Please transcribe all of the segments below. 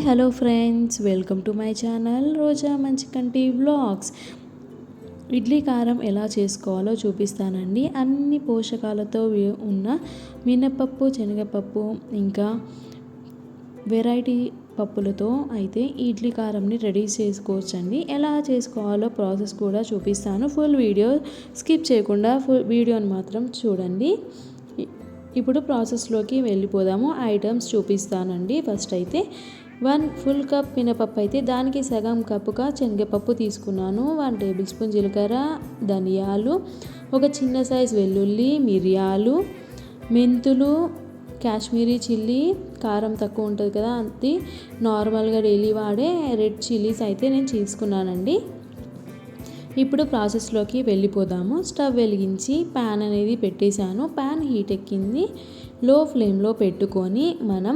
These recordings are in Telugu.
Hello friends, welcome to my channel Roja Manchikanti vlogs. Idli కారం ఎలా చేసుకోవాలో చూపిస్తానండి. అన్ని పోషకాలతో ఉన్న మినపప్పు, శనగపప్పు ఇంకా వెరైటీ పప్పులతో అయితే ఇడ్లీ కారంని రెడీ చేసుకోవచ్చండి. ఎలా చేసుకోవాలో ప్రాసెస్ కూడా చూపిస్తాను. ఫుల్ వీడియో స్కిప్ చేయకుండా ఫుల్ వీడియోని మాత్రం చూడండి. ఇప్పుడు ప్రాసెస్లోకి వెళ్ళిపోదాము. ఐటమ్స్ చూపిస్తానండి. ఫస్ట్ అయితే 1 ఫుల్ కప్ మినపప్పు అయితే దానికి సగం కప్పుగా శనగపప్పు తీసుకున్నాను. 1 టేబుల్ స్పూన్ జీలకర్ర, ధనియాలు, ఒక చిన్న సైజ్ వెల్లుల్లి, మిరియాలు, మెంతులు, కాశ్మీరీ చిల్లీ, కారం తక్కువ ఉంటుంది కదా అది నార్మల్గా డైలీ వాడే రెడ్ చిల్లీస్ అయితే నేను తీసుకున్నానండి. ఇప్పుడు ప్రాసెస్లోకి వెళ్ళిపోదాము. స్టవ్ వెలిగించి ప్యాన్ అనేది పెట్టేశాను. ప్యాన్ హీట్ ఎక్కింది. లో ఫ్లేమ్లో పెట్టుకొని మనం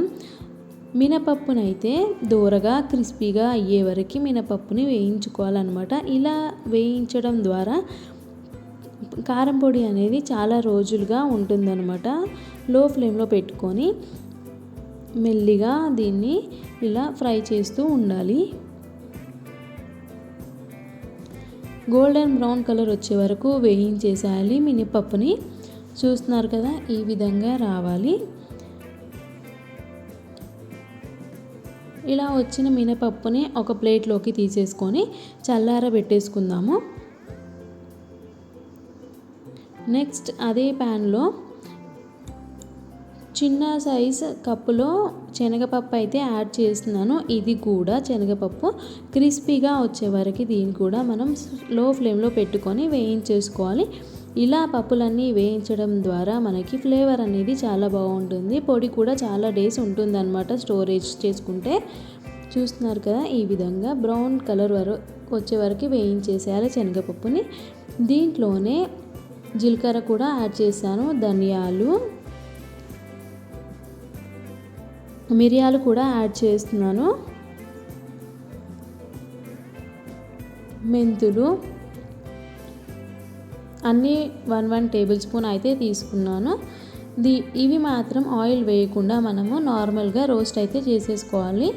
మినపప్పునైతే దూరగా క్రిస్పీగా అయ్యే వరకు మినపప్పుని వేయించుకోవాలన్నమాట. ఇలా వేయించడం ద్వారా కారం పొడి అనేది చాలా రోజులుగా ఉంటుందన్నమాట. లో ఫ్లేమ్లో పెట్టుకొని మెల్లిగా దీన్ని ఇలా ఫ్రై చేస్తూ ఉండాలి. గోల్డెన్ బ్రౌన్ కలర్ వచ్చే వరకు వేయించేసేయాలి మినపప్పుని. చూస్తున్నారు కదా, ఈ విధంగా రావాలి. ఇలా వచ్చిన మినపప్పుని ఒక ప్లేట్లోకి తీసేసుకొని చల్లారబెట్టేసుకుందాము. నెక్స్ట్ అదే ప్యాన్లో చిన్న సైజ్ కప్పులో శనగపప్పు అయితే యాడ్ చేస్తున్నాను. ఇది కూడా శనగపప్పు క్రిస్పీగా వచ్చే వరకు దీన్ని కూడా మనం లో ఫ్లేమ్లో పెట్టుకొని వేయించేసుకోవాలి. ఇలా పప్పులన్నీ వేయించడం ద్వారా మనకి ఫ్లేవర్ అనేది చాలా బాగుంటుంది. పొడి కూడా చాలా డేస్ ఉంటుందన్నమాట స్టోరేజ్ చేసుకుంటే. చూస్తున్నారు కదా, ఈ విధంగా బ్రౌన్ కలర్ వచ్చే వరకు వేయించేసేయాలి శనగపప్పుని. దీంట్లోనే జీలకర్ర కూడా యాడ్ చేశాను, ధనియాలు, మిరియాలు కూడా యాడ్ చేస్తున్నాను, మెంతులు అన్నీ 1 టేబుల్ స్పూన్ అయితే తీసుకున్నాను. ఇవి మాత్రం ఆయిల్ వేయకుండా మనము నార్మల్గా రోస్ట్ అయితే చేసేసుకోవాలి.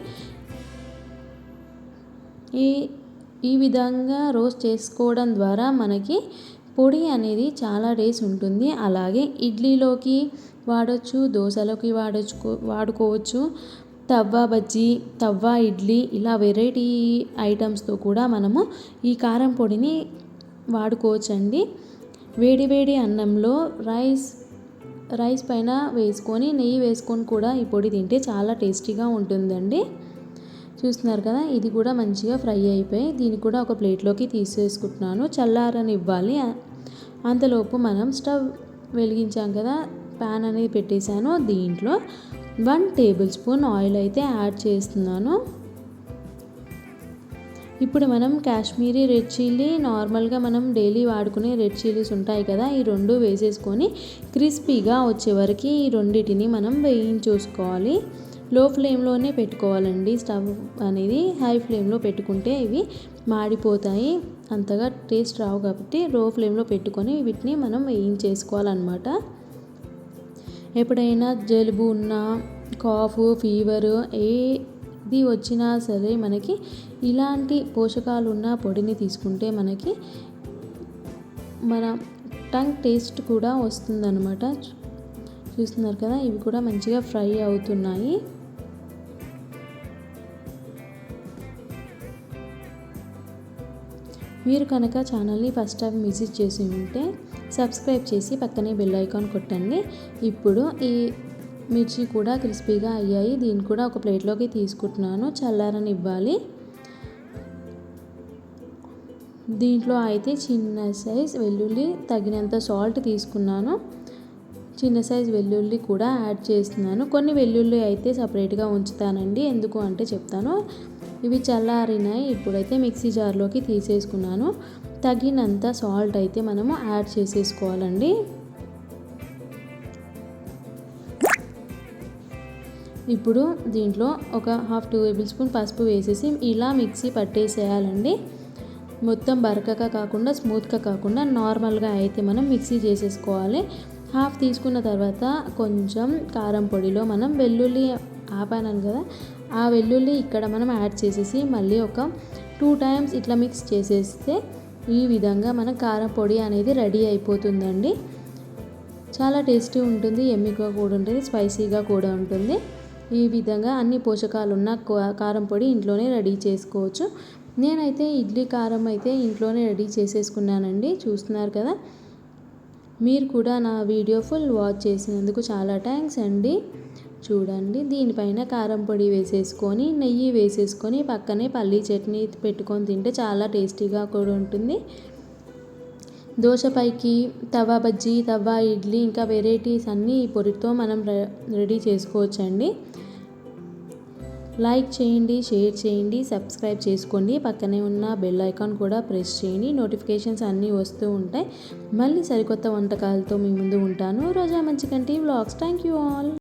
ఈ విధంగా రోస్ట్ చేసుకోవడం ద్వారా మనకి పొడి అనేది చాలా డేస్ ఉంటుంది. అలాగే ఇడ్లీలోకి వాడచ్చు, దోశలోకి వాడుకోవచ్చు, తవ్వ బజ్జీ, తవ్వ ఇడ్లీ ఇలా వెరైటీ ఐటమ్స్తో కూడా మనము ఈ కారం పొడిని వాడుకోవచ్చండి. వేడి వేడి అన్నంలో రైస్ పైన వేసుకొని నెయ్యి వేసుకొని కూడా ఈ పొడి తింటే చాలా టేస్టీగా ఉంటుందండి. చూస్తున్నారు కదా, ఇది కూడా మంచిగా ఫ్రై అయిపోయి దీన్ని కూడా ఒక ప్లేట్లోకి తీసేసుకుంటున్నాను. చల్లారనివ్వాలి. అంతలోపు మనం స్టవ్ వెలిగించాం కదా, ప్యాన్ అనేది పెట్టేశాను. దీంట్లో 1 టేబుల్ స్పూన్ ఆయిల్ అయితే యాడ్ చేస్తున్నాను. ఇప్పుడు మనం కాశ్మీరీ రెడ్ చిల్లీ, నార్మల్గా మనం డైలీ వాడుకునే రెడ్ చిల్లీస్ ఉంటాయి కదా, ఈ 2 వేసేసుకొని క్రిస్పీగా వచ్చే వరకు ఈ రెండింటిని మనం వేయించేసుకోవాలి. లో ఫ్లేమ్లోనే పెట్టుకోవాలండి. స్టవ్ అనేది హై ఫ్లేమ్లో పెట్టుకుంటే ఇవి మాడిపోతాయి, అంతగా టేస్ట్ రావు. కాబట్టి లో ఫ్లేమ్లో పెట్టుకొని వీటిని మనం వేయించేసుకోవాలన్నమాట. ఎప్పుడైనా జలుబు ఉన్నా, కాఫ్, ఫీవర్ ఏది వచ్చినా సరే మనకి ఇలాంటి పోషకాలు ఉన్న పొడిని తీసుకుంటే మనకి మన టంగ్ టేస్ట్ కూడా వస్తుందన్నమాట. చూస్తున్నారు కదా, ఇవి కూడా మంచిగా ఫ్రై అవుతున్నాయి. మీరు కనుక ఛానల్ని ఫస్ట్ టైం విజిట్ చేసి ఉంటే సబ్స్క్రైబ్ చేసి పక్కనే బెల్ ఐకాన్ కొట్టండి. ఇప్పుడు ఈ మిర్చి కూడా క్రిస్పీగా అయ్యాయి. దీన్ని కూడా ఒక ప్లేట్లోకి తీసుకుంటున్నాను. చల్లారనివ్వాలి. దీంట్లో అయితే చిన్న సైజ్ వెల్లుల్లి, తగినంత సాల్ట్ తీసుకున్నాను. చిన్న సైజ్ వెల్లుల్లి కూడా యాడ్ చేస్తున్నాను. కొన్ని వెల్లుల్లి అయితే సపరేట్గా ఉంచుతానండి, ఎందుకు అంటే చెప్తాను. ఇవి చల్లారినాయి. ఇప్పుడైతే మిక్సీ జార్లోకి తీసేసుకున్నాను. తగినంత సాల్ట్ అయితే మనము యాడ్ చేసేసుకోవాలండి. ఇప్పుడు దీంట్లో ఒక 1/2 టేబుల్ స్పూన్ పసుపు వేసేసి ఇలా మిక్సీ పట్టేసేయాలండి. మొత్తం బరకగా కాకుండా, స్మూత్గా కాకుండా నార్మల్గా అయితే మనం మిక్సీ చేసేసుకోవాలి. హాఫ్ తీసుకున్న తర్వాత కొంచెం కారం పొడిలో మనం వెల్లుల్లి ఆపాను కదా, ఆ వెల్లుల్లి ఇక్కడ మనం యాడ్ చేసేసి మళ్ళీ ఒక 2 టైమ్స్ ఇట్లా మిక్స్ చేసేస్తే ఈ విధంగా మన కారం పొడి అనేది రెడీ అయిపోతుందండి. చాలా టేస్టీ ఉంటుంది, యమ్మీగా కూడా ఉంటుంది, స్పైసీగా కూడా ఉంటుంది. ఈ విధంగా అన్ని పోషకాలు ఉన్న కారం పొడి ఇంట్లోనే రెడీ చేసుకోవచ్చు. నేనైతే ఇడ్లీ కారం అయితే ఇంట్లోనే రెడీ చేసేసుకున్నానండి. చూస్తున్నారు కదా. మీరు కూడా నా వీడియో ఫుల్ వాచ్ చేసినందుకు చాలా థ్యాంక్స్ అండి. చూడండి, దీనిపైన కారం పొడి వేసేసుకొని నెయ్యి వేసేసుకొని పక్కనే పల్లీ చట్నీ పెట్టుకొని తింటే చాలా టేస్టీగా కూడా ఉంటుంది. దోశపైకి తవా బజ్జీ, తవా ఇడ్లీ ఇంకా వెరైటీస్ అన్నీ ఈ పొడితో మనం రెడీ చేసుకోవచ్చండి. లైక్ చేయండి, షేర్ చేయండి, సబ్స్క్రైబ్ చేసుకోండి. పక్కనే ఉన్న బెల్ ఐకాన్ కూడా ప్రెస్ చేయండి. నోటిఫికేషన్స్ అన్నీ వస్తూ ఉంటాయి. మళ్ళీ సరికొత్త వంటకాలతో మీ ముందు ఉంటాను. Roja Manchikanti vlogs. Thank you all.